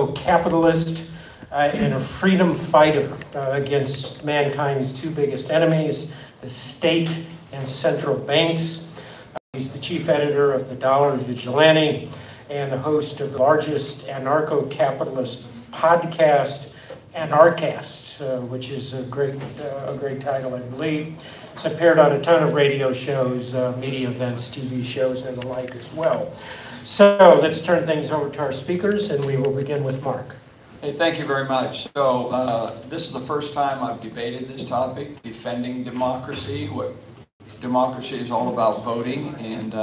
capitalist and a freedom fighter against mankind's two biggest enemies, the state and central banks. He's the chief editor of the Dollar Vigilante and the host of the largest anarcho-capitalist podcast, Anarchast, which is a great title, I believe. It's appeared on a ton of radio shows, media events, TV shows, and the like as well. So let's turn things over to our speakers, and we will begin with Mark. Hey, thank you very much. So this is the first time I've debated this topic, defending democracy, what democracy is all about, voting, and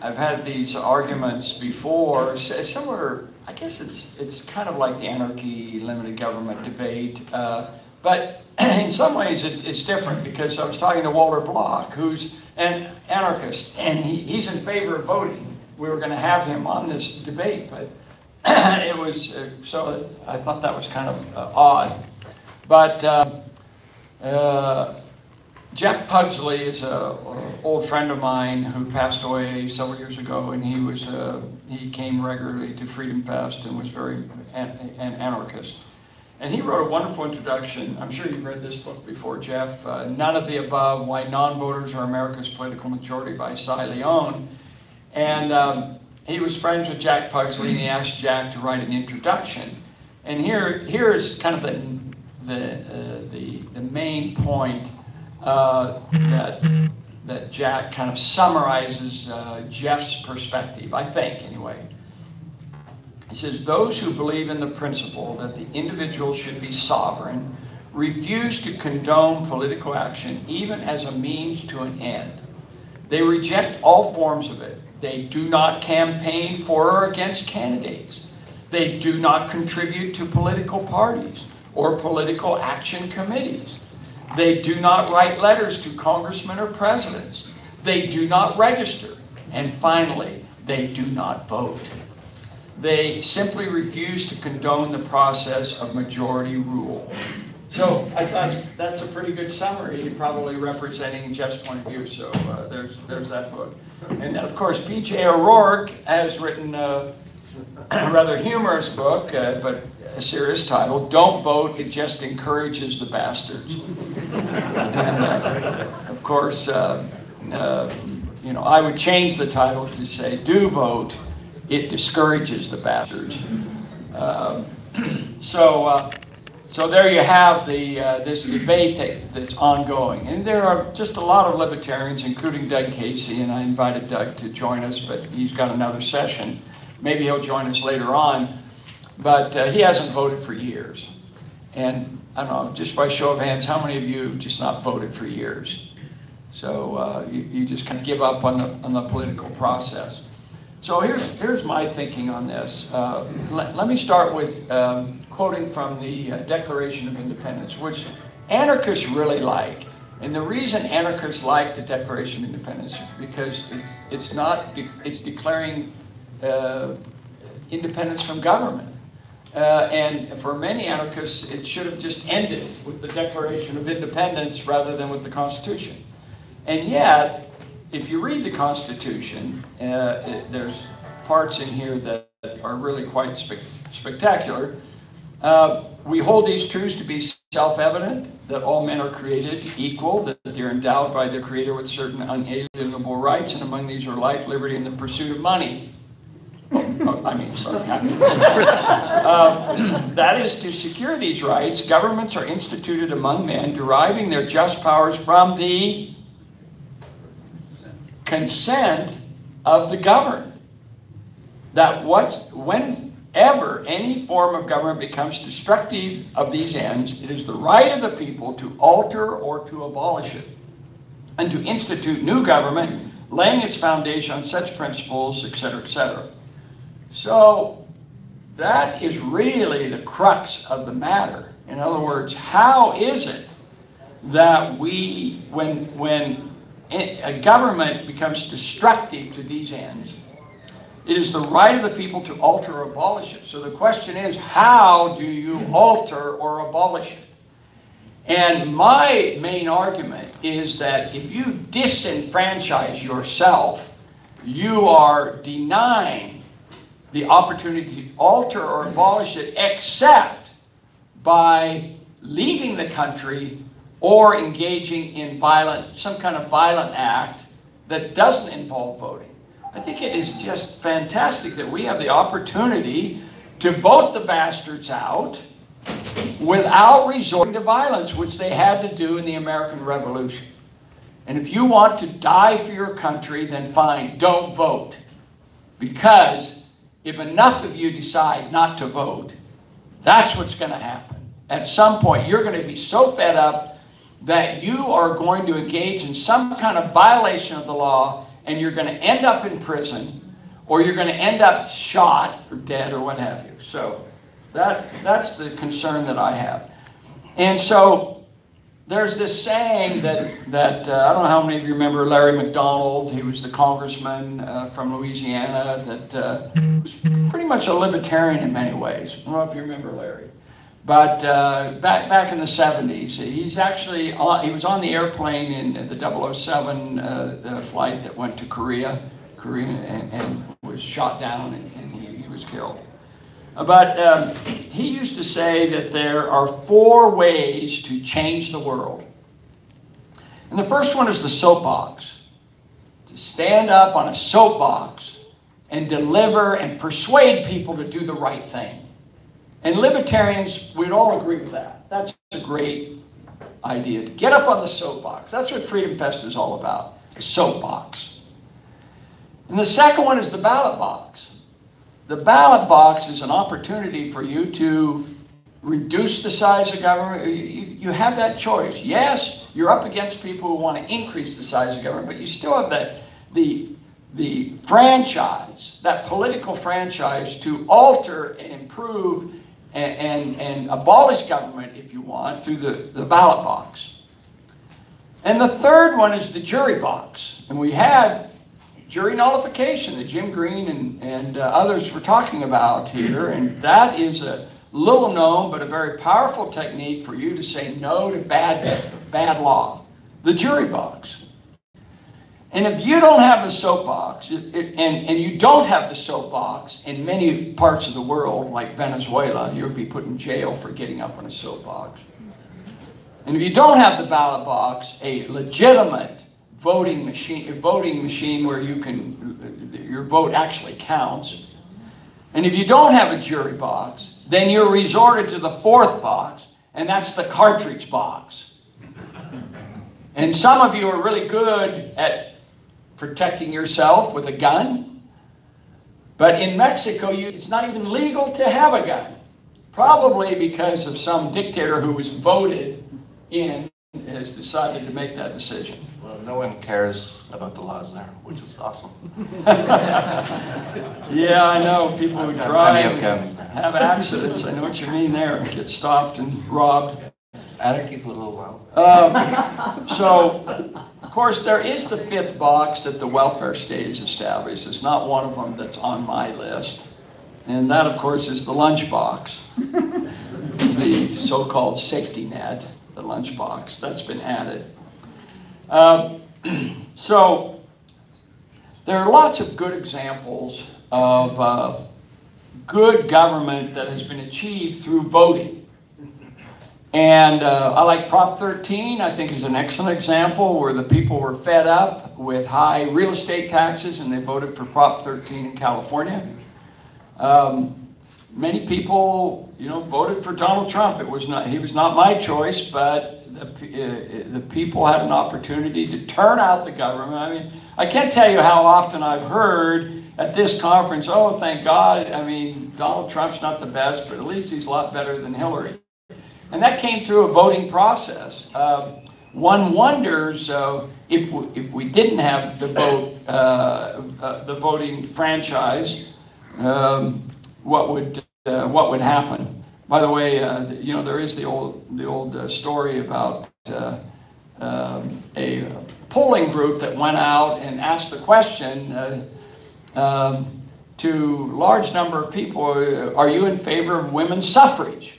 I've had these arguments before, similar. I guess it's kind of like the anarchy, limited government debate, but in some ways it's different, because I was talking to Walter Block, who's an anarchist, and he's in favor of voting. We were going to have him on this debate, but it was, so I thought that was kind of odd. But Jeff Pugsley is an old friend of mine who passed away several years ago, and he came regularly to Freedom Fest and was very an anarchist. And he wrote a wonderful introduction. I'm sure you've read this book before, Jeff. None of the Above: Why Non-Voters Are America's Political Majority by Cy Leon. And he was friends with Jack Pugsley, and he asked Jack to write an introduction. And here is kind of the main point that Jack kind of summarizes Jeff's perspective, I think, anyway. He says, those who believe in the principle that the individual should be sovereign refuse to condone political action even as a means to an end. They reject all forms of it. They do not campaign for or against candidates. They do not contribute to political parties or political action committees. They do not write letters to congressmen or presidents. They do not register. And finally, they do not vote. They simply refuse to condone the process of majority rule. So I thought that's a pretty good summary, probably representing Jeff's point of view. So there's that book. And of course, B.J. O'Rourke has written a rather humorous book, but a serious title, Don't Vote, It Just Encourages the Bastards. And of course, I would change the title to say, Do Vote, It Discourages the Bastards. So there you have this debate that's ongoing. And there are just a lot of libertarians, including Doug Casey, and I invited Doug to join us, but he's got another session. Maybe he'll join us later on. But he hasn't voted for years. And I don't know, just by show of hands, how many of you have just not voted for years? So you just kind of give up on the political process. So here's my thinking on this. Let me start with quoting from the Declaration of Independence, which anarchists really like. And the reason anarchists like the Declaration of Independence is because it's declaring independence from government. And for many anarchists, it should have just ended with the Declaration of Independence rather than with the Constitution. And yet, if you read the Constitution, there's parts in here that are really quite spectacular. We hold these truths to be self-evident, that all men are created equal, that they're endowed by their Creator with certain unalienable rights, and among these are life, liberty, and the pursuit of money. That is, to secure these rights, governments are instituted among men, deriving their just powers from the consent of the governed. That whenever any form of government becomes destructive of these ends, it is the right of the people to alter or to abolish it, and to institute new government, laying its foundation on such principles, etc., etc. So that is really the crux of the matter. In other words, how is it that when a government becomes destructive to these ends, it is the right of the people to alter or abolish it. So the question is, how do you alter or abolish it? And my main argument is that if you disenfranchise yourself, you are denying the opportunity to alter or abolish it except by leaving the country or engaging in some kind of violent act that doesn't involve voting. I think it is just fantastic that we have the opportunity to vote the bastards out without resorting to violence, which they had to do in the American Revolution. And if you want to die for your country, then fine, don't vote. Because if enough of you decide not to vote, that's what's going to happen. At some point, you're going to be so fed up that you are going to engage in some kind of violation of the law, and you're going to end up in prison, or you're going to end up shot or dead or what have you. So that's the concern that I have. And so there's this saying that I don't know how many of you remember Larry McDonald. He was the congressman from Louisiana that was pretty much a libertarian in many ways. I don't know if you remember Larry. But back in the 70s, he's actually he was on the airplane in the 007 flight that went to Korea and was shot down, and he was killed. But he used to say that there are 4 ways to change the world. And the first one is the soapbox. To stand up on a soapbox and deliver and persuade people to do the right thing. And libertarians, we'd all agree with that. That's a great idea, to get up on the soapbox. That's what Freedom Fest is all about, the soapbox. And the second one is the ballot box. The ballot box is an opportunity for you to reduce the size of government. You have that choice. Yes, you're up against people who want to increase the size of government, but you still have the franchise, that political franchise, to alter and improve and abolish government, if you want, through the ballot box. And the third one is the jury box. And we had jury nullification that Jim Green and others were talking about here. And that is a little known but a very powerful technique for you to say no to bad law. The jury box. And if you don't have the soapbox, and you don't have the soapbox in many parts of the world, like Venezuela, you'll be put in jail for getting up on a soapbox. And if you don't have the ballot box, a legitimate voting machine where your vote actually counts. And if you don't have a jury box, then you're resorted to the fourth box, and that's the cartridge box. And some of you are really good at protecting yourself with a gun. But in Mexico, it's not even legal to have a gun. Probably because of some dictator who was voted in has decided to make that decision. Well, no one cares about the laws there, which is awesome. Yeah, I know. People who drive and have accidents. I know what you mean there. Get stopped and robbed. Anarchy's a little wild. So, of course, there is the fifth box that the welfare state has established. It's not one of them that's on my list. And that, of course, is the lunch box. The so-called safety net, the lunch box. That's been added. So, there are lots of good examples of good government that has been achieved through voting. And I like Prop 13, I think is an excellent example where the people were fed up with high real estate taxes and they voted for Prop 13 in California. Many people, voted for Donald Trump. He was not my choice, but the people had an opportunity to turn out the government. I mean, I can't tell you how often I've heard at this conference, oh, thank God, Donald Trump's not the best, but at least he's a lot better than Hillary. And that came through a voting process. One wonders if we didn't have the the voting franchise, what would happen? By the way, there is the old story about a polling group that went out and asked the question to a large number of people: are you in favor of women's suffrage?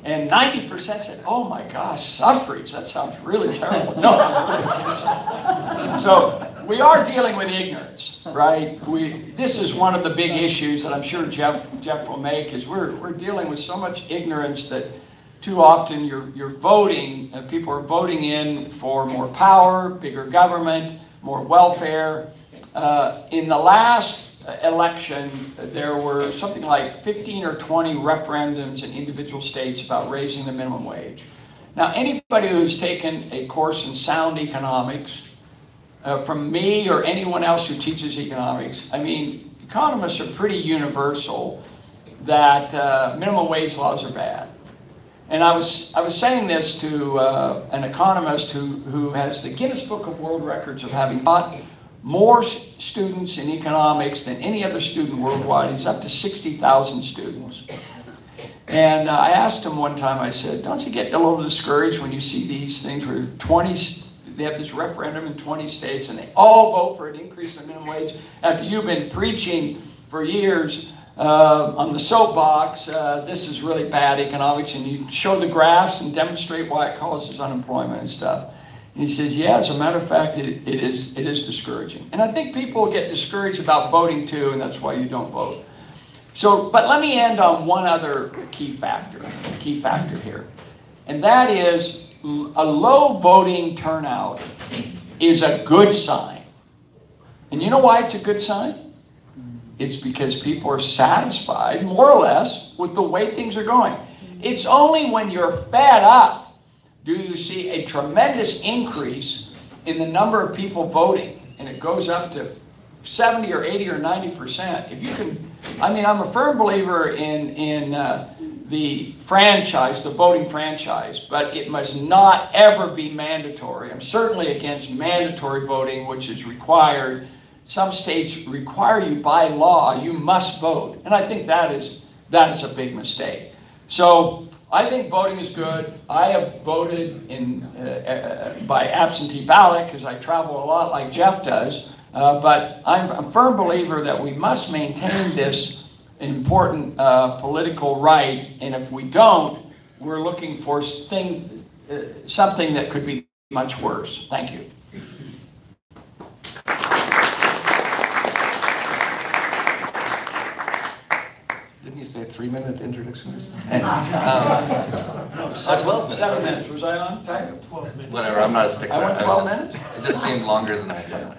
And 90% said, oh my gosh, suffrage, that sounds really terrible. No, I'm really kidding. So we are dealing with ignorance, right? This is one of the big issues that I'm sure Jeff will make, is we're dealing with so much ignorance that too often you're voting, people are voting in for more power, bigger government, more welfare. In the last election, there were something like 15 or 20 referendums in individual states about raising the minimum wage. Now, anybody who's taken a course in sound economics, from me or anyone else who teaches economics, I mean, economists are pretty universal that minimum wage laws are bad. And I was saying this to an economist who has the Guinness Book of World Records of having taught more students in economics than any other student worldwide. He's up to 60,000 students. And I asked him one time, I said, don't you get a little discouraged when you see these things where they have this referendum in 20 states and they all vote for an increase in minimum wage after you've been preaching for years on the soapbox, this is really bad economics, and you show the graphs and demonstrate why it causes unemployment and stuff. And he says, yeah, as a matter of fact, it is discouraging. And I think people get discouraged about voting too, and that's why you don't vote. So, but let me end on one other key factor here. And that is a low voting turnout is a good sign. And you know why it's a good sign? It's because people are satisfied, more or less, with the way things are going. It's only when you're fed up do you see a tremendous increase in the number of people voting. And it goes up to 70 or 80 or 90%. If you can, I mean, I'm a firm believer in the franchise, the voting franchise, but it must not ever be mandatory. I'm certainly against mandatory voting, which is required. Some states require you by law, you must vote. And I think that is a big mistake. So I think voting is good. I have voted by absentee ballot because I travel a lot like Jeff does. But I'm a firm believer that we must maintain this important political right. And if we don't, we're looking for something that could be much worse. Thank you. Didn't you say a 3-minute introduction or something? 12 minutes. 7 minutes. Was I on time? 12 minutes. Whatever, I'm not a stickler. I went 12 minutes? It just seemed longer than I thought.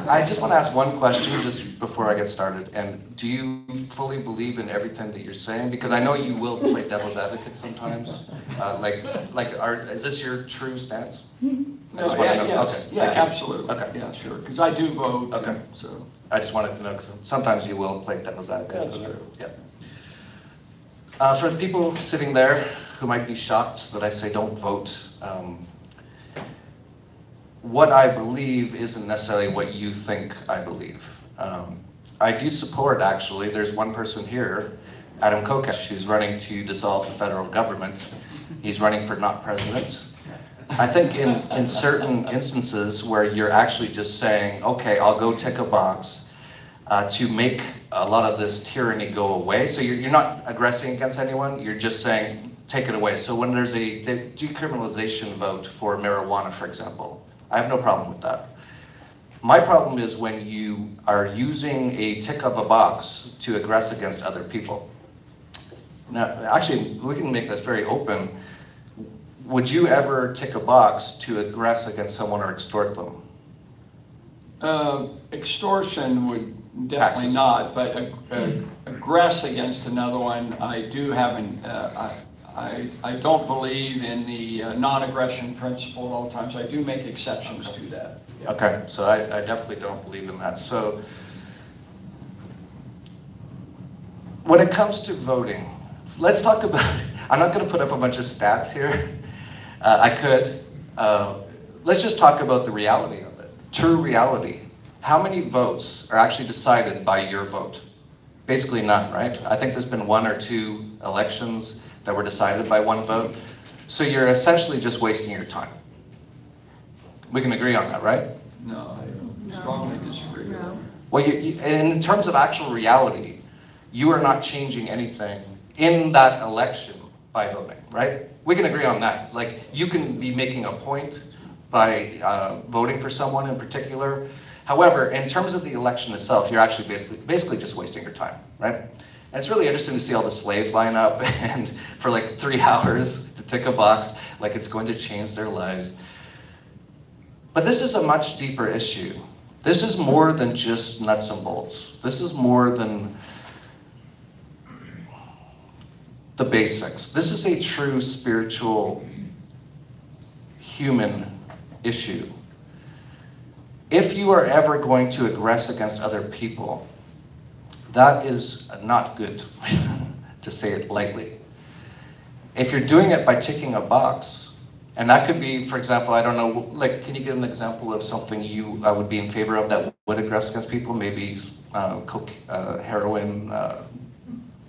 I just want to ask one question just before I get started. And do you fully believe in everything that you're saying? Because I know you will play devil's advocate sometimes. Is this your true stance? No, absolutely. Okay. Yeah, sure. Because I do vote. Okay. So I just wanted to know, because sometimes you will play devil's advocate. that's true. Yeah. For the people sitting there who might be shocked that I say don't vote, what I believe isn't necessarily what you think I believe. I do support, actually, there's one person here, Adam Kokesh, who's running to dissolve the federal government. He's running for not president. I think in certain instances where you're actually just saying, okay, I'll go tick a box to make a lot of this tyranny go away. So you're not aggressing against anyone, you're just saying, take it away. So when there's a decriminalization vote for marijuana, for example, I have no problem with that. My problem is when you are using a tick of a box to aggress against other people. Now, actually, we can make this very open. Would you ever tick a box to aggress against someone or extort them? Extortion would definitely not, but aggress against another one, I do haven't. I don't believe in the non-aggression principle at all times. I do make exceptions to that. Yeah. Okay, so I definitely don't believe in that. So when it comes to voting, let's talk about, I'm not going to put up a bunch of stats here. I could. Let's just talk about the reality of it. True reality. How many votes are actually decided by your vote? Basically none, right? I think there's been 1 or 2 elections that were decided by one vote. So you're essentially just wasting your time. We can agree on that, right? No, I strongly disagree. No. Well, in terms of actual reality, you are not changing anything in that election by voting, right? We can agree on that. Like, you can be making a point by voting for someone in particular. However, in terms of the election itself, you're actually basically just wasting your time, right? And it's really interesting to see all the slaves line up and for like 3 hours to tick a box, like it's going to change their lives. But this is a much deeper issue. This is more than just nuts and bolts. This is more than the basics. This is a true spiritual, human issue. If you are ever going to aggress against other people, that is not good, to say it lightly. If you're doing it by ticking a box, and that could be, for example, I don't know, like, can you give an example of something you would be in favor of that would aggress against people? Maybe coke, heroin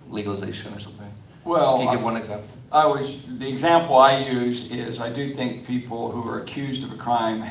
legalization or something? Well, can you give one example? The example I use is I do think people who are accused of a crime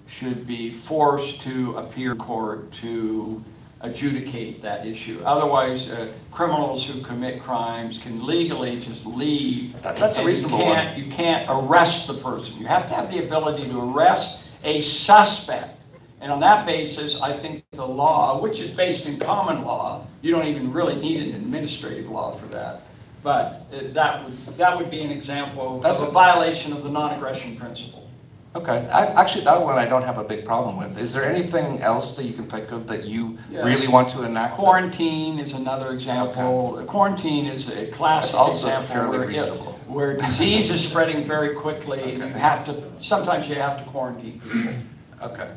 should be forced to appear in court to adjudicate that issue. Otherwise, criminals who commit crimes can legally just leave. That's a reasonable one. You can't arrest the person. You have to have the ability to arrest a suspect. And on that basis, I think the law, which is based in common law, you don't even really need an administrative law for that. But that would be an example of a violation of the non-aggression principle. Okay, actually that one I don't have a big problem with. Is there anything else that you can think of that you really want to enact? Quarantine is another example. Okay. Quarantine is a classic example where disease is spreading very quickly, and sometimes you have to quarantine people. Okay.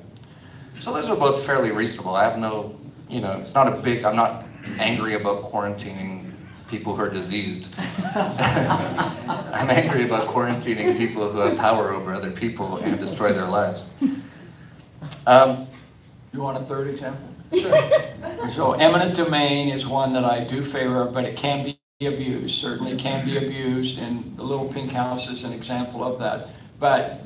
So those are both fairly reasonable. I have no, it's not I'm not angry about quarantining people who are diseased. I'm angry about quarantining people who have power over other people and destroy their lives. You want a third example? Sure. So eminent domain is one that I do favor, but it can be abused. Certainly can be abused, and the Little Pink House is an example of that. But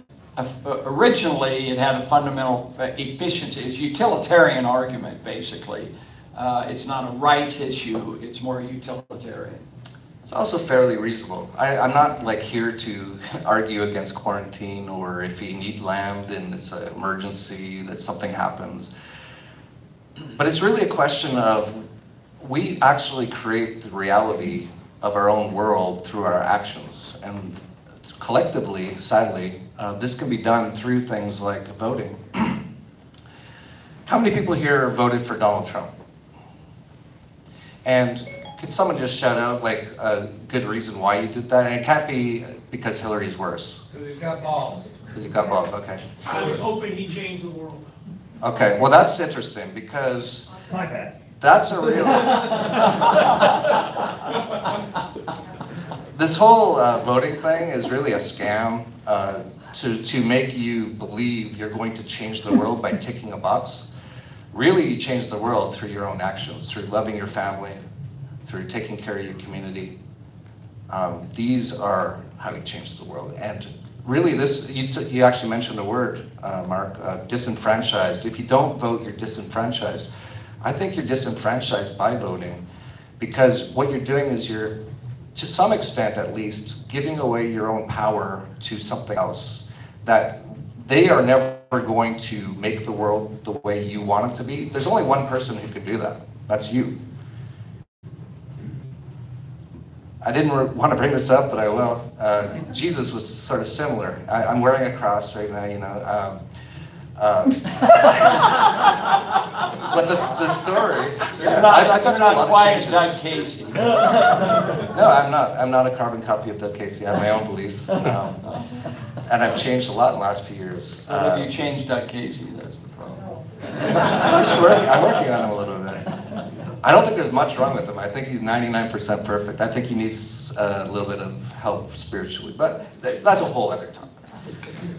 originally, it had a fundamental efficiency. It's a utilitarian argument, basically. It's not a rights issue, it's more utilitarian. It's also fairly reasonable. I'm not like here to argue against quarantine or if you need land and it's an emergency that something happens. But it's really a question of we actually create the reality of our own world through our actions. And collectively, sadly, this can be done through things like voting. How many people here voted for Donald Trump? And could someone just shout out like a good reason why you did that? And it can't be because Hillary's worse. Because he's got balls. Because he got balls, okay. I was hoping he'd change the world. Okay, well that's interesting because My bad. that's a real... This whole voting thing is really a scam to make you believe you're going to change the world by ticking a box. Really, you change the world through your own actions, through loving your family, through taking care of your community. These are how you change the world. And really, you actually mentioned the word, Mark, disenfranchised. If you don't vote, you're disenfranchised. I think you're disenfranchised by voting because what you're doing is you're, to some extent at least, giving away your own power to something else that they are never going to make the world the way you want it to be. There's only one person who can do that. That's you. I didn't want to bring this up, but I will. Jesus was sort of similar. I'm wearing a cross right now, but the story. You're not quite Doug Casey. No, I'm not. I'm not a carbon copy of Doug Casey. I have my own beliefs. And I've changed a lot in the last few years. But if you change Doug Casey, that's the problem. I'm working on him a little bit. I don't think there's much wrong with him. I think he's 99% perfect. I think he needs a little bit of help spiritually. But that's a whole other topic.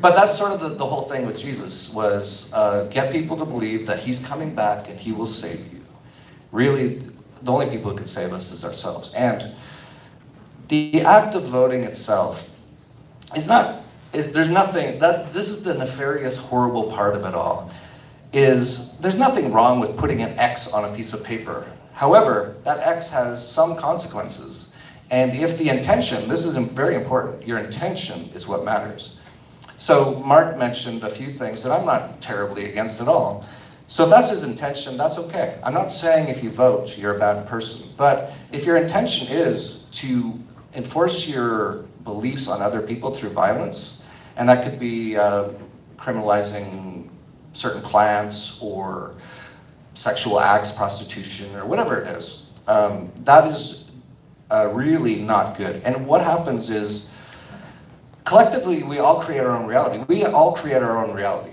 But that's sort of the whole thing with Jesus was get people to believe that he's coming back and he will save you. Really, the only people who can save us is ourselves. And the act of voting itself is not... There's nothing, this is the nefarious, horrible part of it all, is there's nothing wrong with putting an X on a piece of paper. However, that X has some consequences. And if the intention, this is very important, your intention is what matters. So Mark mentioned a few things that I'm not terribly against at all. So if that's his intention, that's okay. I'm not saying if you vote, you're a bad person. But if your intention is to enforce your beliefs on other people through violence, and that could be criminalizing certain plants or sexual acts, prostitution, or whatever it is, that is really not good. And what happens is, collectively, we all create our own reality. We all create our own reality.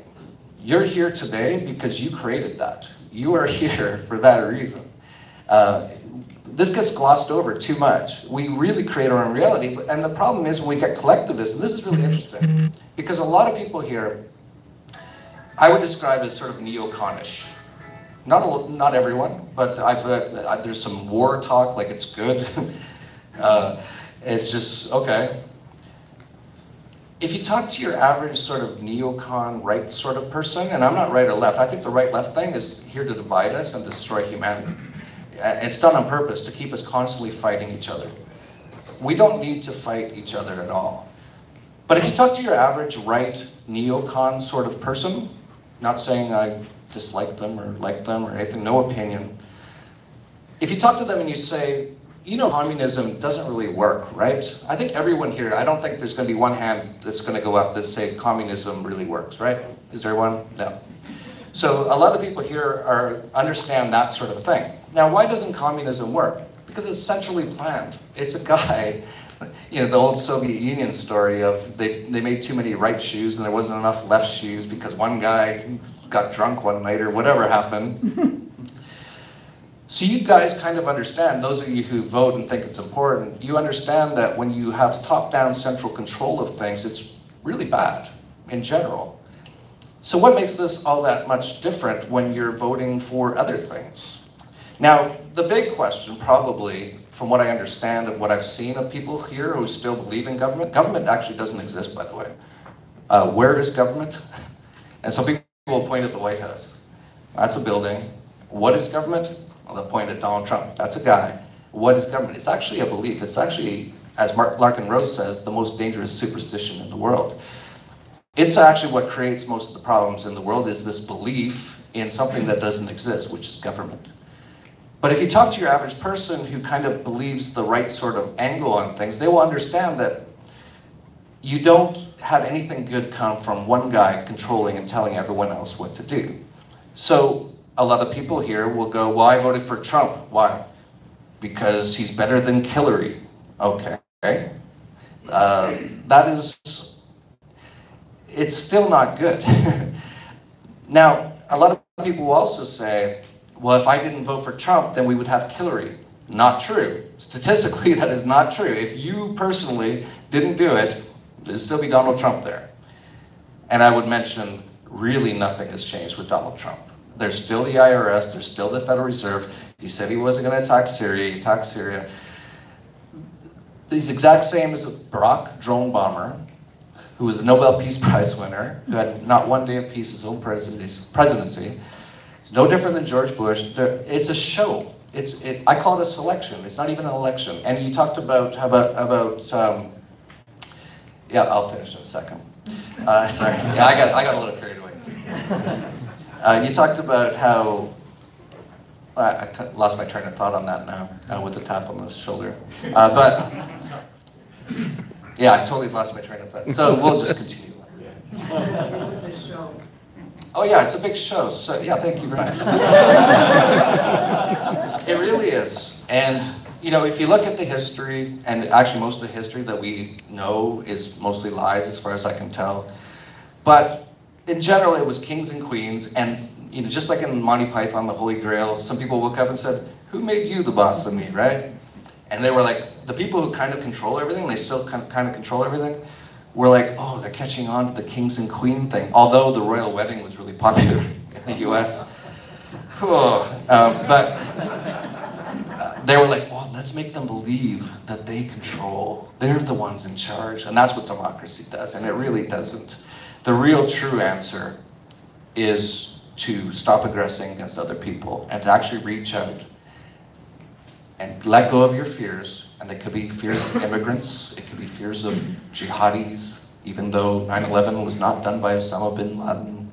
You're here today because you created that. You are here for that reason. This gets glossed over too much. We really create our own reality, and the problem is when we get collectivism, this is really interesting, because a lot of people here, I would describe as sort of neoconish. Not everyone, but there's some war talk, like it's good. It's just, okay. If you talk to your average sort of neocon right sort of person, and I'm not right or left, I think the right-left thing is here to divide us and destroy humanity. It's done on purpose to keep us constantly fighting each other. We don't need to fight each other at all. But if you talk to your average right neocon sort of person, not saying I dislike them or like them or anything, no opinion. If you talk to them and you say, you know, communism doesn't really work, right? I think everyone here, I don't think there's going to be one hand that's going to go up that say communism really works, right? Is there one? No. So a lot of people here understand that sort of thing. Now, why doesn't communism work? Because it's centrally planned. It's a guy, you know, the old Soviet Union story of they made too many right shoes and there wasn't enough left shoes because one guy got drunk one night or whatever happened. So you guys kind of understand, those of you who vote and think it's important, you understand that when you have top-down central control of things, it's really bad in general. So what makes this all that much different when you're voting for other things? Now, the big question probably, from what I understand of what I've seen of people here who still believe in government, government actually doesn't exist, by the way. Where is government? And some people will point at the White House. That's a building. What is government? Well, they'll point at Donald Trump. That's a guy. What is government? It's actually a belief. It's actually, as Larkin Rose says, the most dangerous superstition in the world. It's actually what creates most of the problems in the world, is this belief in something that doesn't exist, which is government. But if you talk to your average person who kind of believes the right sort of angle on things, they will understand that you don't have anything good come from one guy controlling and telling everyone else what to do. So a lot of people here will go, well, I voted for Trump. Why? Because he's better than Hillary. Okay. That is, it's still not good. Now, a lot of people will also say, well, if I didn't vote for Trump, then we would have Hillary. Not true. Statistically, that is not true. If you personally didn't do it, there'd still be Donald Trump there. And I would mention, really nothing has changed with Donald Trump. There's still the IRS, there's still the Federal Reserve. He said he wasn't going to attack Syria, he attacked Syria. He's exact same as Barack drone bomber, who was the Nobel Peace Prize winner, who had not one day of peace his own presidency. It's no different than George Bush. It's a show. I call it a selection. It's not even an election. And you talked about, yeah, I'll finish in a second. Sorry, yeah, I got a little carried away. You talked about how, I lost my train of thought on that now, with the tap on the shoulder. But, yeah, I totally lost my train of thought. So we'll just continue. It's a show. Oh yeah, it's a big show. So yeah, thank you very much. It really is. And you know, if you look at the history, and actually most of the history that we know is mostly lies as far as I can tell. But in general, it was kings and queens, and you know, just like in Monty Python, the Holy Grail, some people woke up and said, "Who made you the boss of me?" Right? And they were like, the people who kind of control everything, they still kind of control everything, were like, oh, they're catching on to the kings and queen thing. Although the royal wedding was really popular in the U.S. But they were like, well, let's make them believe that they control. They're the ones in charge. And that's what democracy does. And it really doesn't. The real true answer is to stop aggressing against other people and to actually reach out and let go of your fears And they could be fears of immigrants. It could be fears of jihadis, even though 9/11 was not done by Osama bin Laden.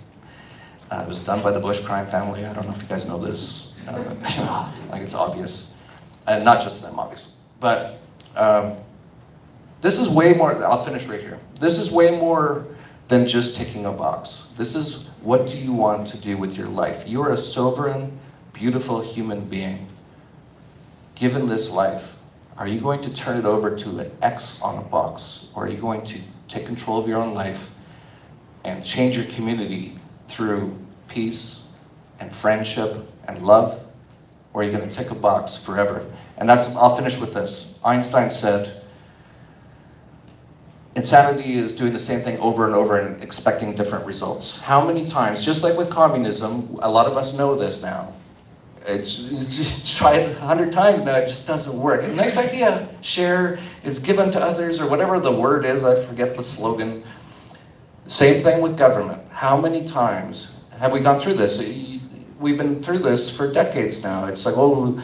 It was done by the Bush crime family. I don't know if you guys know this. Like it's obvious. And not just them, obviously. But this is way more, I'll finish right here. This is way more than just ticking a box. This is, what do you want to do with your life? You are a sovereign, beautiful human being. Given this life, are you going to turn it over to an X on a box? Or are you going to take control of your own life and change your community through peace and friendship and love? Or are you going to tick a box forever? And I'll finish with this. Einstein said, insanity is doing the same thing over and over and expecting different results. How many times, just like with communism, a lot of us know this now. It's tried 100 times now, it just doesn't work. A nice idea, share, it's given to others, or whatever the word is, I forget the slogan. Same thing with government. How many times have we gone through this? We've been through this for decades now. It's like, oh,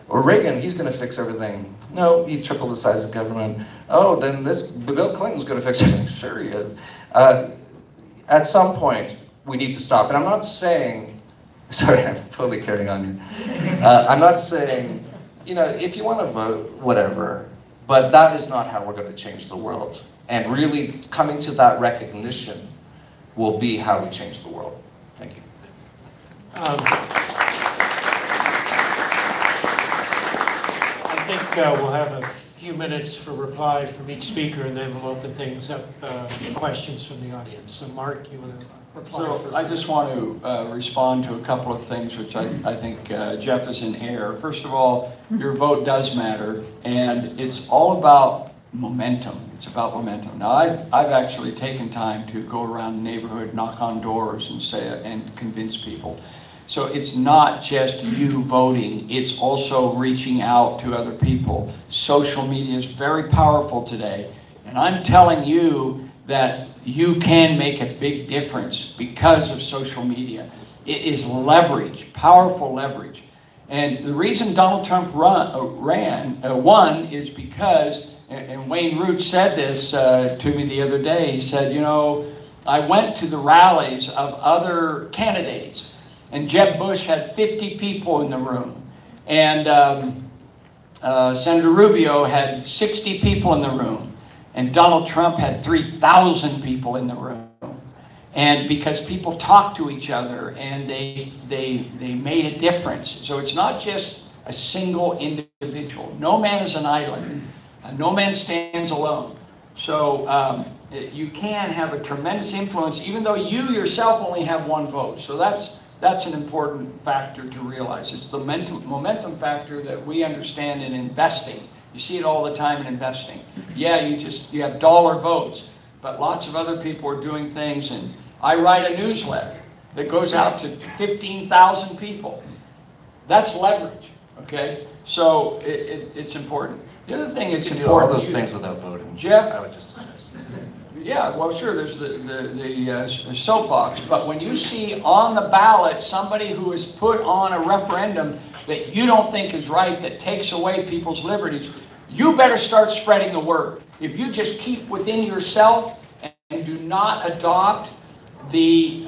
or Reagan, he's going to fix everything. No, he tripled the size of government. Oh, then Bill Clinton's going to fix everything. Sure he is. At some point, we need to stop. And I'm not saying, sorry, I'm totally carrying on here. I'm not saying, if you want to vote, whatever. But that is not how we're going to change the world. And really coming to that recognition will be how we change the world. Thank you. I think we'll have a few minutes for reply from each speaker, and then we'll open things up to questions from the audience. So Mark, you want to reply? So I just want to respond to a couple of things which I think Jeff is in error. First of all, your vote does matter, and it's all about momentum. It's about momentum. Now, I've actually taken time to go around the neighborhood, knock on doors, and convince people. So it's not just you voting, it's also reaching out to other people. Social media is very powerful today, and I'm telling you that you can make a big difference because of social media. It is leverage, powerful leverage. And the reason Donald Trump won is because, and Wayne Root said this to me the other day, he said, I went to the rallies of other candidates, and Jeb Bush had 50 people in the room. And Senator Rubio had 60 people in the room. And Donald Trump had 3,000 people in the room. And because people talk to each other and they made a difference. So it's not just a single individual. No man is an island. No man stands alone. So you can have a tremendous influence even though you yourself only have one vote. So that's an important factor to realize. It's the momentum factor that we understand in investing. You see it all the time in investing. Yeah, you have dollar votes, but lots of other people are doing things. And I write a newsletter that goes out to 15,000 people. That's leverage, okay? So it's important. The other thing it's important. You can do all those things without voting. Jeff? I would just. Yeah, well, sure, there's the soapbox, but when you see on the ballot somebody who has put on a referendum that you don't think is right, that takes away people's liberties, you better start spreading the word. If you just keep within yourself and do not adopt the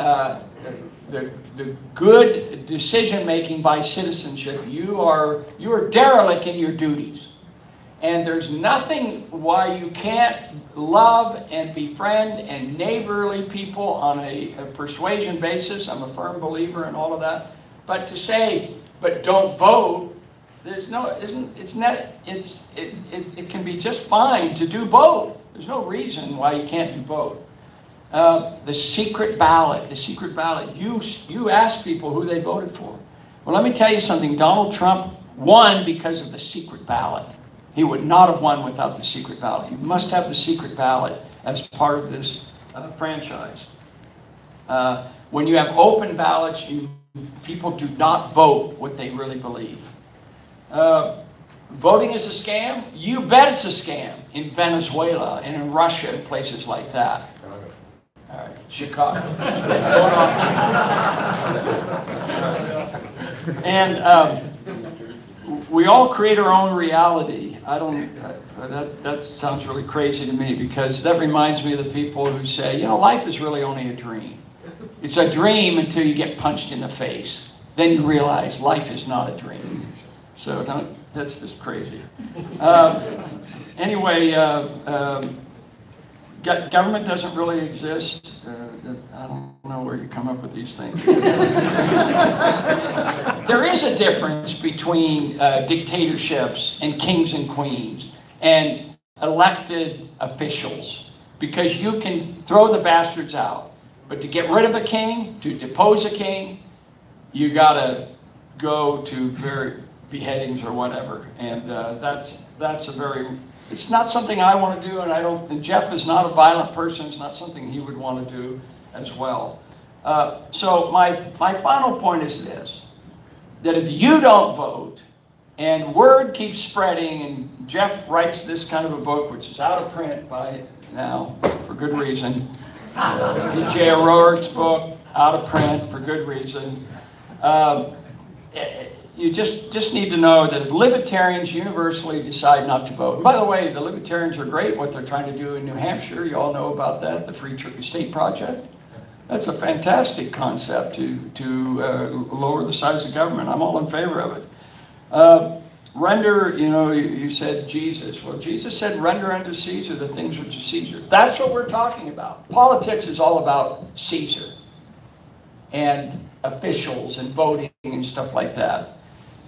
good decision-making by citizenship, you are derelict in your duties. And there's nothing why you can't love and befriend and neighborly people on a persuasion basis. I'm a firm believer in all of that. But to say, but don't vote, there's no, it can be just fine to do both. There's no reason why you can't do both. The secret ballot, you ask people who they voted for. Well, let me tell you something. Donald Trump won because of the secret ballot. He would not have won without the secret ballot. You must have the secret ballot as part of this franchise. When you have open ballots, people do not vote what they really believe. Voting is a scam? You bet it's a scam in Venezuela and in Russia and places like that. All right, Chicago. And we all create our own reality. that sounds really crazy to me, because that reminds me of the people who say, you know, life is really only a dream. It's a dream until you get punched in the face. Then you realize life is not a dream. So that's just crazy. Anyway, government doesn't really exist. I don't know where you come up with these things. There is a difference between dictatorships and kings and queens and elected officials, because you can throw the bastards out, but to get rid of a king, to depose a king, you gotta go to beheadings or whatever, and that's a very. It's not something I want to do, and Jeff is not a violent person. It's not something he would want to do as well. So my final point is this, that if you don't vote, and word keeps spreading, and Jeff writes this kind of a book, which is out of print by now, for good reason. D.J. O'Rourke's book, out of print for good reason. You just need to know that if libertarians universally decide not to vote, and by the way, the libertarians are great what they're trying to do in New Hampshire. You all know about that, the Free State Project. That's a fantastic concept to lower the size of government. I'm all in favor of it. Render, you know, you said Jesus. Well, Jesus said, render unto Caesar the things which are Caesar. That's what we're talking about. Politics is all about Caesar and officials and voting and stuff like that.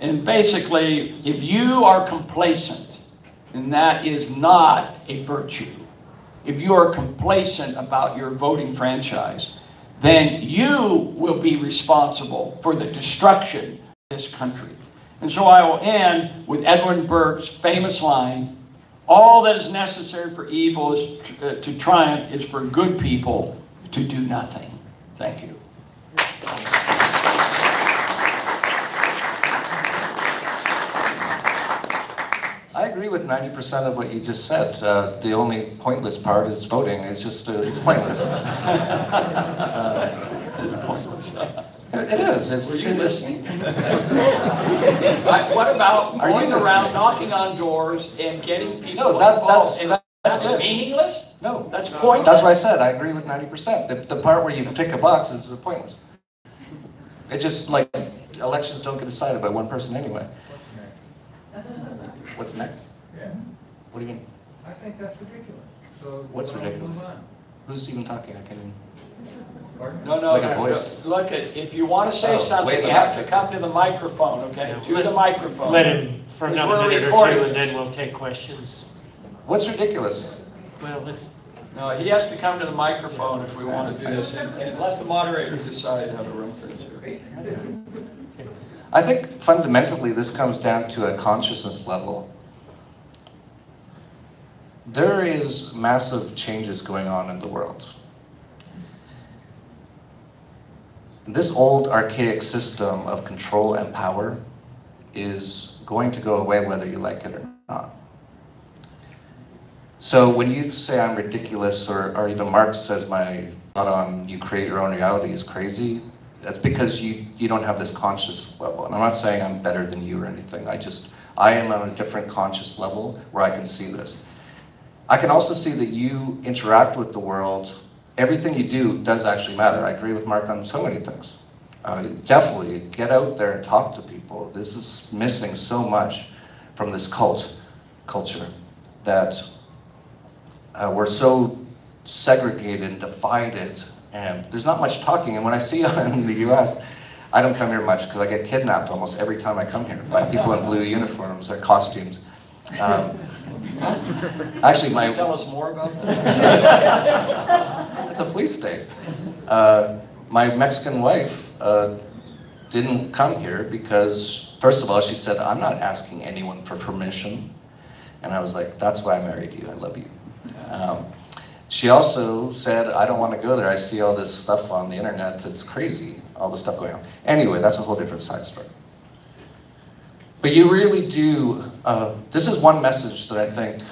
And basically, if you are complacent, and that is not a virtue, if you are complacent about your voting franchise, then you will be responsible for the destruction of this country. And so I will end with Edwin Burke's famous line, all that is necessary for evil to triumph is for good people to do nothing. Thank you. I agree with 90% of what you just said. The only pointless part is voting. It's just, it's pointless. It is. Were you listening? What about going around knocking on doors and getting people involved? That's meaningless? No. That's pointless? That's what I said. I agree with 90%. The part where you pick a box is pointless. It's just like elections don't get decided by one person anyway. What's next? Yeah. What do you mean? I think that's ridiculous. So What's let's ridiculous? move on. Who's even talking? I can't even... Pardon? No, It's like a voice. Look, if you want to say Oh, something, wait you a have to minute. come to the microphone, okay? Yeah, To let's the microphone. Let him for Because another we're minute or recording. two, and then we'll take questions. What's ridiculous? Well, let's... No, he has to come to the microphone if we want to do this, and let the moderator decide how to run things here. I think fundamentally this comes down to a consciousness level. There is massive changes going on in the world. This old archaic system of control and power is going to go away whether you like it or not. So when you say I'm ridiculous, or even Marx says my thought on you create your own reality is crazy, that's because you don't have this conscious level. And I'm not saying I'm better than you or anything. I am on a different conscious level where I can see this. I can also see that you interact with the world. Everything you do does actually matter. I agree with Mark on so many things. Definitely get out there and talk to people. This is missing so much from this culture that we're so segregated and divided, and there's not much talking. And when I see in the US, I don't come here much because I get kidnapped almost every time I come here by people in blue uniforms or costumes. Actually, Can you tell us more about that? it's a police state. My Mexican wife didn't come here because, first of all, she said, I'm not asking anyone for permission. And I was like, that's why I married you. I love you. She also said, I don't want to go there. I see all this stuff on the internet. It's crazy, all the stuff going on. Anyway, that's a whole different side story. But you really do, this is one message that I think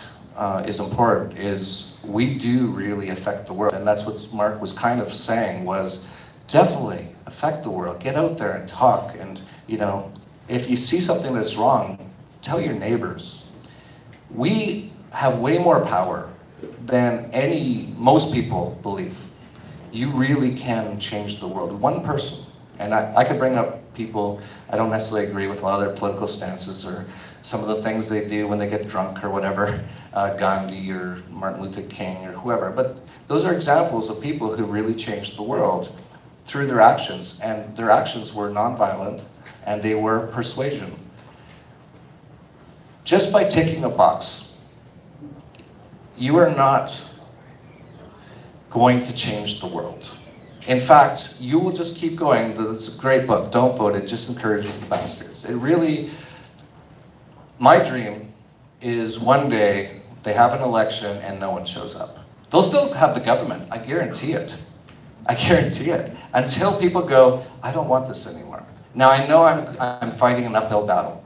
is important, is we do really affect the world. And that's what Mark was kind of saying, was definitely affect the world. Get out there and talk. And, you know, if you see something that's wrong, tell your neighbors. We have way more power than most people believe. You really can change the world. One person. And I could bring up people I don't necessarily agree with a lot of their political stances or some of the things they do when they get drunk or whatever, Gandhi or Martin Luther King or whoever. But those are examples of people who really changed the world through their actions. And their actions were nonviolent and they were persuasion. Just by ticking a box, you are not going to change the world. In fact, you will just keep going. It's a great book. Don't vote. It just encourages the bastards. It really, my dream is one day they have an election and no one shows up. They'll still have the government. I guarantee it. I guarantee it. Until people go, I don't want this anymore. Now, I know I'm fighting an uphill battle.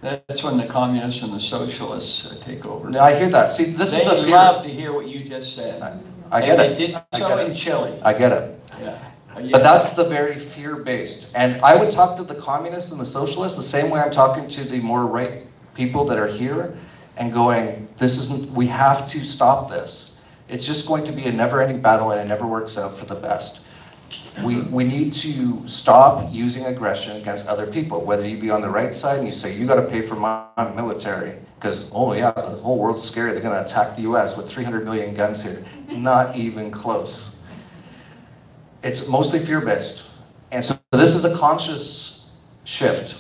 That's when the communists and the socialists take over. I hear that. See, this is the They fear. love to hear what you just said. I get and it. They did so in Chile. I get it. Yeah. But that's the very fear-based. And I would talk to the communists and the socialists the same way I'm talking to the more right people that are here and going, we have to stop this. It's just going to be a never-ending battle and it never works out for the best. We need to stop using aggression against other people, whether you be on the right side and you say, you got to pay for my military, because, oh yeah, the whole world's scared, they're going to attack the US with 300 million guns here. Not even close. It's mostly fear-based. And so this is a conscious shift.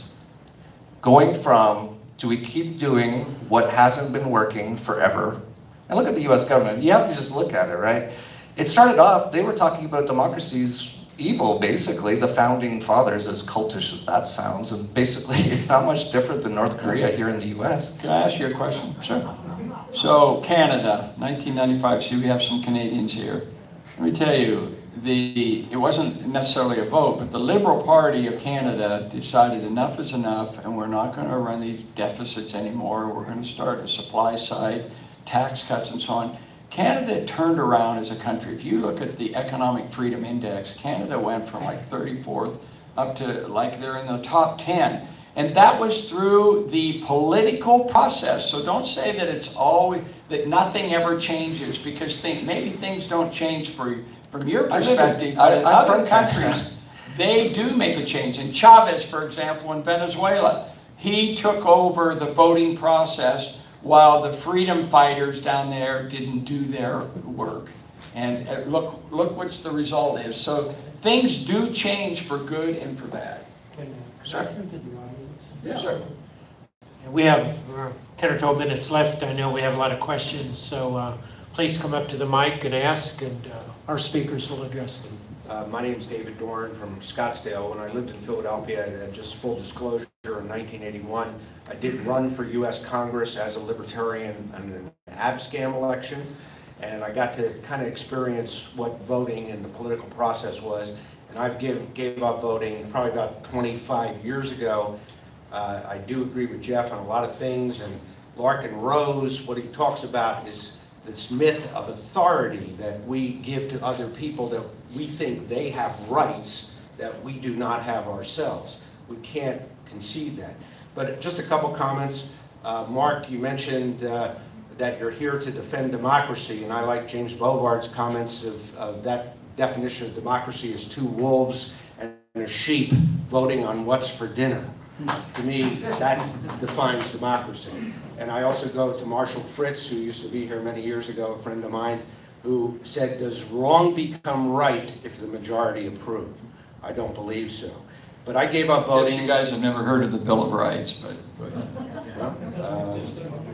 Going from, do we keep doing what hasn't been working forever? And look at the US government. You have to just look at it, right? It started off, they were talking about democracy's evil, basically. The founding fathers, as cultish as that sounds, and basically it's not much different than North Korea here in the US. Can I ask you a question? Sure. So Canada, 1995, see we have some Canadians here. Let me tell you, it wasn't necessarily a vote, but the Liberal Party of Canada decided enough is enough and we're not going to run these deficits anymore. We're going to start a supply side, tax cuts and so on. Canada turned around as a country. If you look at the Economic Freedom Index, Canada went from like 34th up to like they're in the top 10. And that was through the political process. So don't say that it's always, that nothing ever changes, because maybe things don't change from your perspective, but in other countries, they do make a change. And Chavez, for example, in Venezuela, he took over the voting process while the freedom fighters down there didn't do their work. And look what the result is. So things do change for good and for bad. Sure. Yeah. Sure. We have 10 or 12 minutes left. I know we have a lot of questions, so please come up to the mic and ask, and our speakers will address them. My name is David Dorn from Scottsdale. When I lived in Philadelphia, just full disclosure, in 1981, I did run for U.S. Congress as a Libertarian in an abscam election, and I got to kind of experience what voting and the political process was. And I gave up voting probably about 25 years ago. I do agree with Jeff on a lot of things, and Larkin Rose, what he talks about is this myth of authority that we give to other people, that we think they have rights that we do not have ourselves. We can't concede that. But just a couple comments. Mark, you mentioned that you're here to defend democracy, and I like James Bovaard's comments of that definition of democracy as two wolves and a sheep voting on what's for dinner. To me, that defines democracy. And I also go to Marshall Fritz, who used to be here many years ago, a friend of mine, who said, does wrong become right if the majority approve? I don't believe so. But I gave up voting. You guys have never heard of the Bill of Rights, but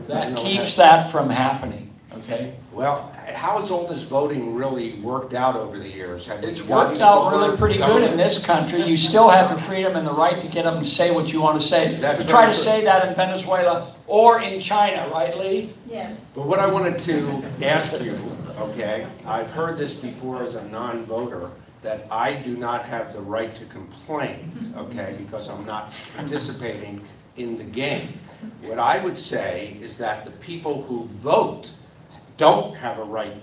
that keeps that from happening, okay? Well, how has all this voting really worked out over the years? It's worked out really pretty good in this country. You still have the freedom and the right to get up and say what you want to say. That's We try to true. say that in Venezuela or in China, right, Lee? Yes. But what I wanted to ask you, okay, I've heard this before as a non-voter, that I do not have the right to complain, okay, because I'm not participating in the game. What I would say is that the people who vote don't have a right,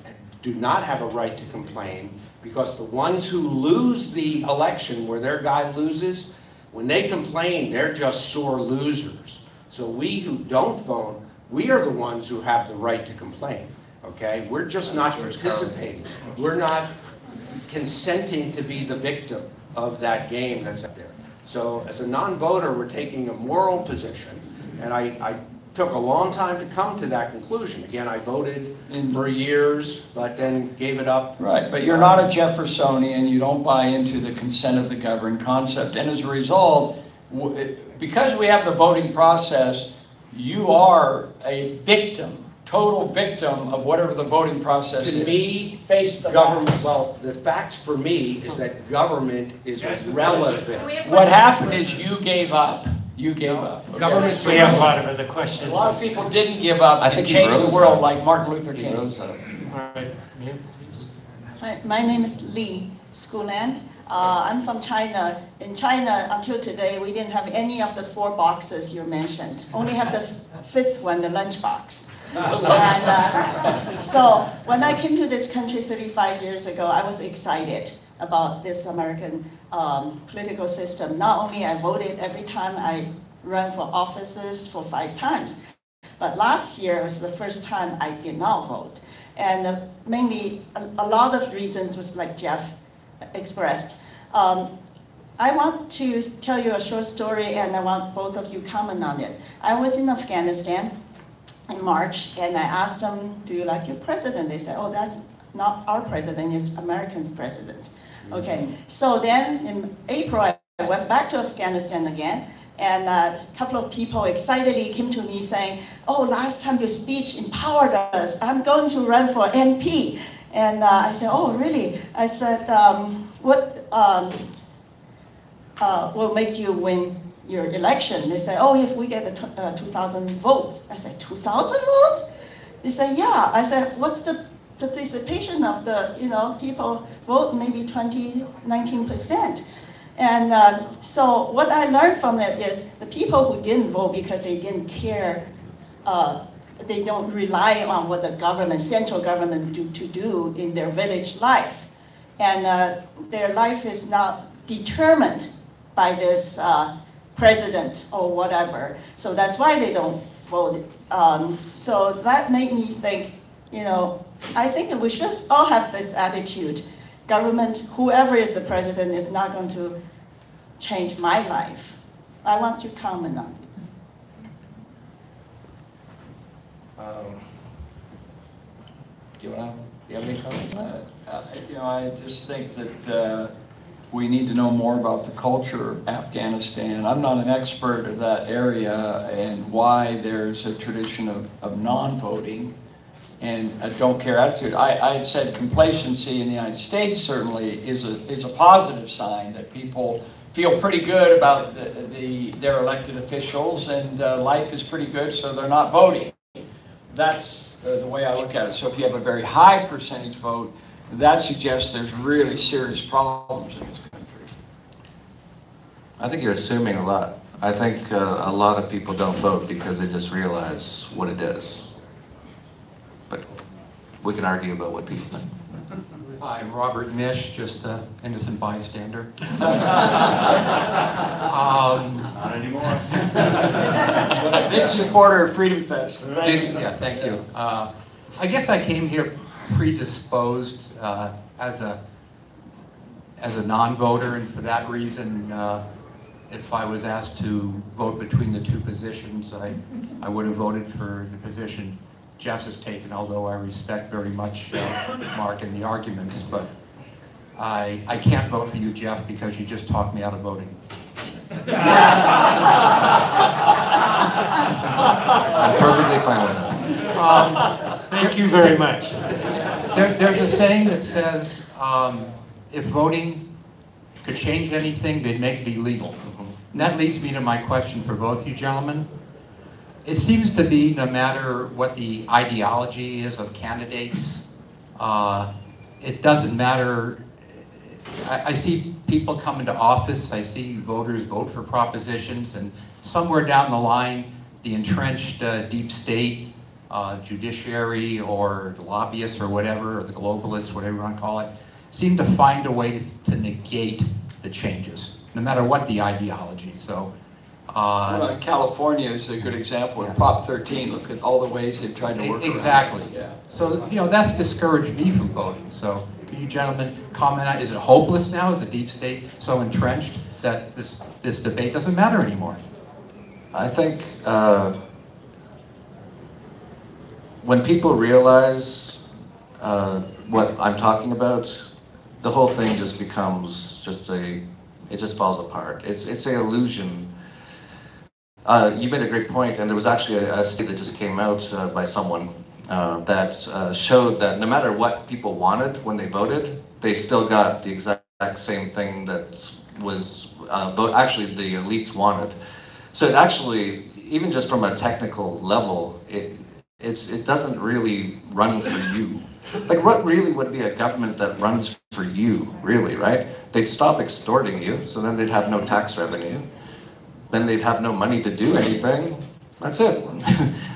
do not have a right to complain, because the ones who lose the election where their guy loses, when they complain, they're just sore losers. So we who don't vote We are the ones who have the right to complain, okay? We're just not participating. We're not consenting to be the victim of that game that's out there. So as a non-voter, we're taking a moral position, and I took a long time to come to that conclusion. Again, I voted for years, but then gave it up. Right, but you're not a Jeffersonian, you don't buy into the consent of the governed concept, and as a result, because we have the voting process, you are a victim, total victim of whatever the voting process is. To me, face the government, facts. well, the facts for me is that government is relevant. What happened is you gave up. You gave up. Government. We have a lot of other questions. A lot of people didn't give up I and think he change the rose world up. like Martin Luther He King. rose up. All right, ma'am. Hi, my name is Li Skuland. I'm from China. In China, until today, we didn't have any of the 4 boxes you mentioned. Only have the 5th one, the lunch box. And so when I came to this country 35 years ago, I was excited about this American political system. Not only I voted every time I ran for offices for 5 times, but last year was the first time I did not vote. And mainly, a lot of reasons was like Jeff expressed. I want to tell you a short story, and I want both of you comment on it. I was in Afghanistan in March, and I asked them, do you like your president? They said, oh, that's not our president, it's American's president. Okay, so then in April, I went back to Afghanistan again, and a couple of people excitedly came to me saying, oh, last time your speech empowered us. I'm going to run for MP. And I said, oh, really? I said, what will make you win your election? They said, oh, if we get the 2,000 votes. I said, 2,000 votes? They said, yeah. I said, what's the participation of the people vote? Maybe 19%. And so what I learned from it is the people who didn't vote because they didn't care, they don't rely on what the government, central government do in their village life. And their life is not determined by this president or whatever. So that's why they don't vote. So that made me think, I think that we should all have this attitude. Government, whoever is the president, is not going to change my life. I want to comment on this. Do you have any comments? I just think that we need to know more about the culture of Afghanistan. I'm not an expert of that area and why there's a tradition of non-voting and a don't care attitude. I said complacency in the United States certainly is a positive sign that people feel pretty good about their elected officials and life is pretty good, so they're not voting. That's the way I look at it. So if you have a very high percentage vote, that suggests there's really serious problems in this country. I think you're assuming a lot. I think a lot of people don't vote because they just realize what it is. But we can argue about what people think. Hi, I'm Robert Nish, just an innocent bystander. Not anymore. Big supporter of Freedom Fest. Yeah, thank you. I guess I came here predisposed as a non-voter, and for that reason, if I was asked to vote between the 2 positions, I would have voted for the position Jeff has taken, although I respect very much Mark and the arguments, but I can't vote for you, Jeff, because you just talked me out of voting. I'm perfectly fine with that. Thank you very much. There's a saying that says, if voting could change anything, they'd make it illegal. And that leads me to my question for both you gentlemen. It seems to be no matter what the ideology is of candidates, it doesn't matter. I see people come into office, I see voters vote for propositions, and somewhere down the line, the entrenched deep state, judiciary, or the lobbyists, or whatever, or the globalists, whatever you want to call it, seem to find a way to negate the changes, no matter what the ideology. So Well, California is a good example. With Prop 13, look at all the ways they've tried to work around it. Exactly. Yeah. So, that's discouraged me from voting. So, can you gentlemen comment on, is it hopeless now? Is the deep state so entrenched that this debate doesn't matter anymore? I think when people realize what I'm talking about, the whole thing just becomes it just falls apart. It's an illusion. You made a great point, and there was actually a study that just came out by someone that showed that no matter what people wanted when they voted, they still got the exact same thing that was actually the elites wanted. So it actually, even just from a technical level, it doesn't really run for you. Like, what really would be a government that runs for you, really, right? They'd stop extorting you, so then they'd have no tax revenue. Then they'd have no money to do anything. That's it.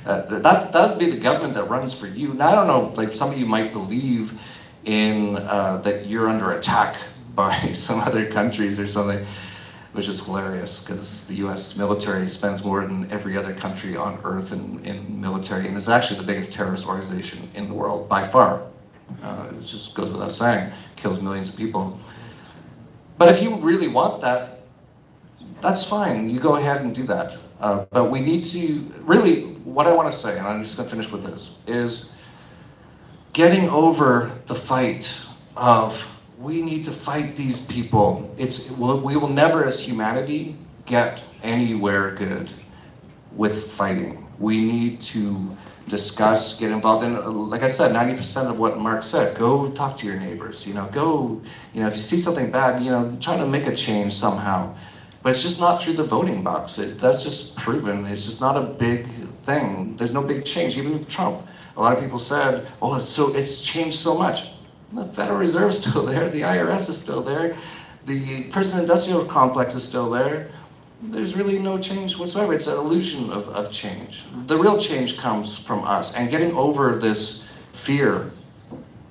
That'd be the government that runs for you. Now, I don't know, like some of you might believe in that you're under attack by some other countries or something, which is hilarious because the US military spends more than every other country on earth in military, and is actually the biggest terrorist organization in the world by far. It just goes without saying, kills millions of people. But if you really want that, that's fine, you go ahead and do that. But we need to, really, what I want to say, and I'm just going to finish with this, is getting over the fight of, we need to fight these people. We will never, as humanity, get anywhere good with fighting. We need to discuss, get involved in, like I said, 90% of what Mark said, go talk to your neighbors, go, if you see something bad, try to make a change somehow. But it's just not through the voting box. That's just proven. It's just not a big thing. There's no big change. Even with Trump, a lot of people said, oh, it's changed so much. The Federal Reserve is still there. The IRS is still there. The prison industrial complex is still there. There's really no change whatsoever. It's an illusion of change. The real change comes from us. And getting over this fear,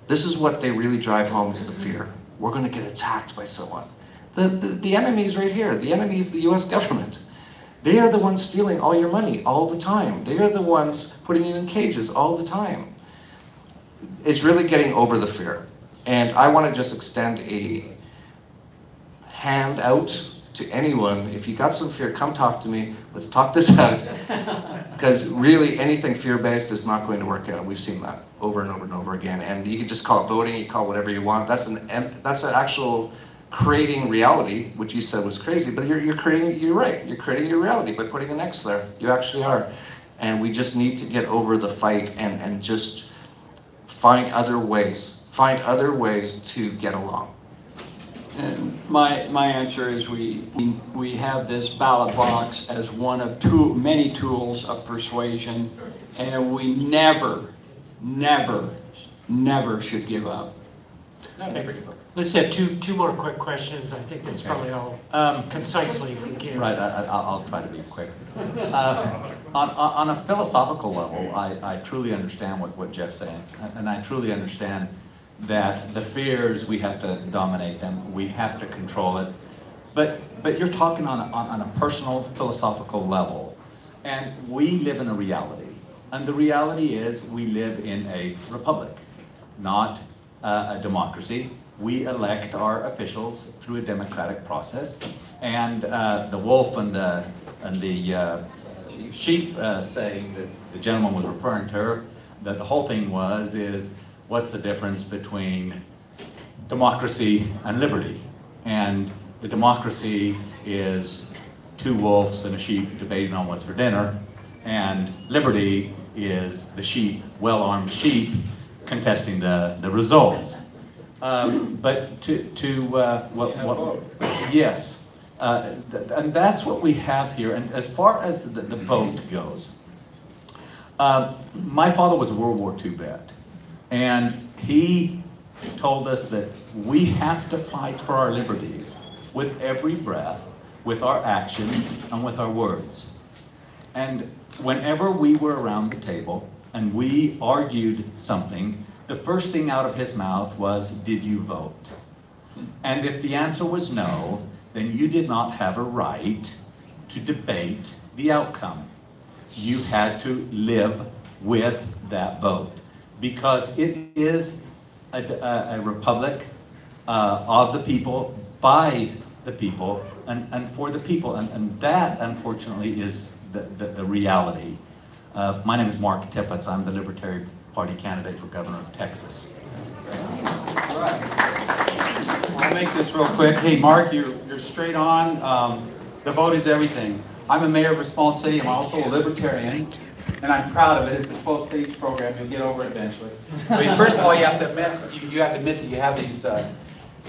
this is what they really drive home, is the fear. We're going to get attacked by someone. The enemy is right here. The enemy is the US government. They are the ones stealing all your money all the time. They are the ones putting you in cages all the time. It's really getting over the fear. And I want to just extend a hand out to anyone. If you got some fear, come talk to me. Let's talk this out. Because really, anything fear-based is not going to work out. We've seen that over and over and over again. And you can just call it voting, you call it whatever you want. That's an actual creating reality, which you said was crazy, but you're right. You're creating your reality by putting an X there. You actually are. And we just need to get over the fight and just find other ways to get along. And my answer is we have this ballot box as one of many tools of persuasion, and we never should give up. Let's have two more quick questions. I think that's probably all concisely from Gary. Right, I'll try to be quick. On a philosophical level, I truly understand what Jeff's saying, and I truly understand that the fears, we have to dominate them, we have to control it, but you're talking on a personal philosophical level, and we live in a reality, and the reality is we live in a republic, not a democracy. We elect our officials through a democratic process, and the wolf and the sheep saying that the gentleman was referring to her, that the whole thing is what's the difference between democracy and liberty? And the democracy is two wolves and a sheep debating on what's for dinner, and liberty is the sheep, well-armed sheep, contesting the results. But yes, and that's what we have here. And as far as the vote goes, my father was a World War II vet, and he told us that we have to fight for our liberties with every breath, with our actions, and with our words. And whenever we were around the table and we argued something, the first thing out of his mouth was, did you vote? And if the answer was no, then you did not have a right to debate the outcome. You had to live with that vote because it is a republic of the people, by the people, and for the people. And that, unfortunately, is the reality. My name is Mark Tippett. I'm the Libertarian Party candidate for governor of Texas. I'll make this real quick. Hey, Mark, you're straight on. The vote is everything. I'm a mayor of a small city. I'm also a libertarian, and I'm proud of it. It's a 12-stage program. You'll get over it eventually. I mean, first of all, you have to admit that you have these.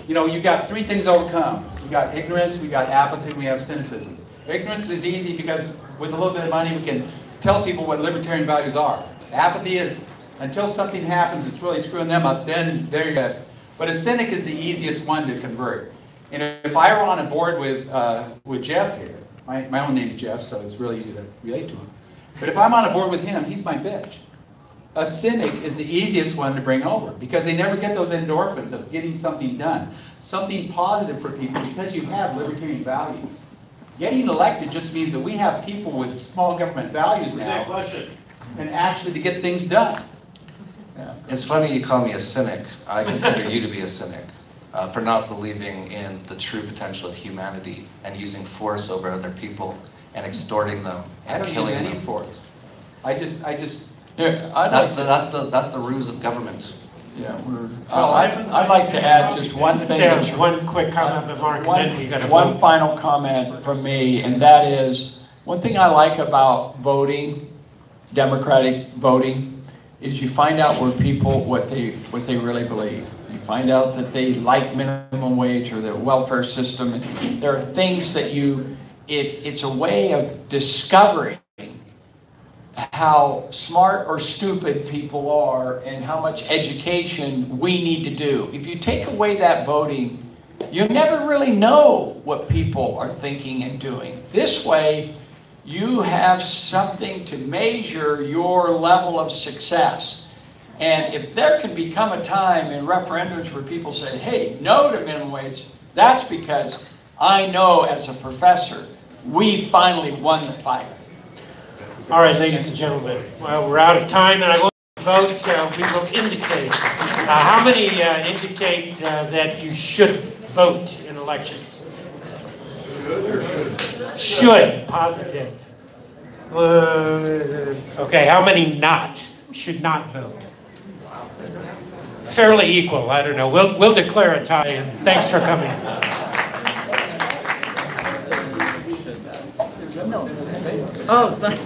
You got three things to overcome. We got ignorance, we got apathy, and we have cynicism. Ignorance is easy because with a little bit of money, we can tell people what libertarian values are. Apathy is until something happens that's really screwing them up, then they're your best. But a cynic is the easiest one to convert. And if I were on a board with Jeff here, my own name's Jeff, so it's really easy to relate to him. But if I'm on a board with him, he's my bitch. A cynic is the easiest one to bring over because they never get those endorphins of getting something done. Something positive for people because you have libertarian values. Getting elected just means that we have people with small government values now and actually to get things done. Yeah. It's funny you call me a cynic. I consider you to be a cynic for not believing in the true potential of humanity and using force over other people and extorting them and killing them. I don't use any force. I just. Yeah, That's the ruse of government. Yeah, I'd like to add just one thing. Sarah, one quick comment, but Mark, and then we got to one final comment from me, and that is one thing I like about voting, democratic voting, is you find out where people what they really believe. You find out that they like minimum wage or the welfare system. And there are things that it's a way of discovering how smart or stupid people are and how much education we need to do. If you take away that voting, you never really know what people are thinking and doing. This way, you have something to measure your level of success. And if there can become a time in referendums where people say, hey, no to minimum wage, that's because I know as a professor, we finally won the fight. All right, ladies and gentlemen, well, we're out of time, and I will vote. We will indicate. How many indicate that you should vote in elections? Should, positive. Okay, how many should not vote? Fairly equal, I don't know. We'll declare a tie, and thanks for coming. Oh, sorry.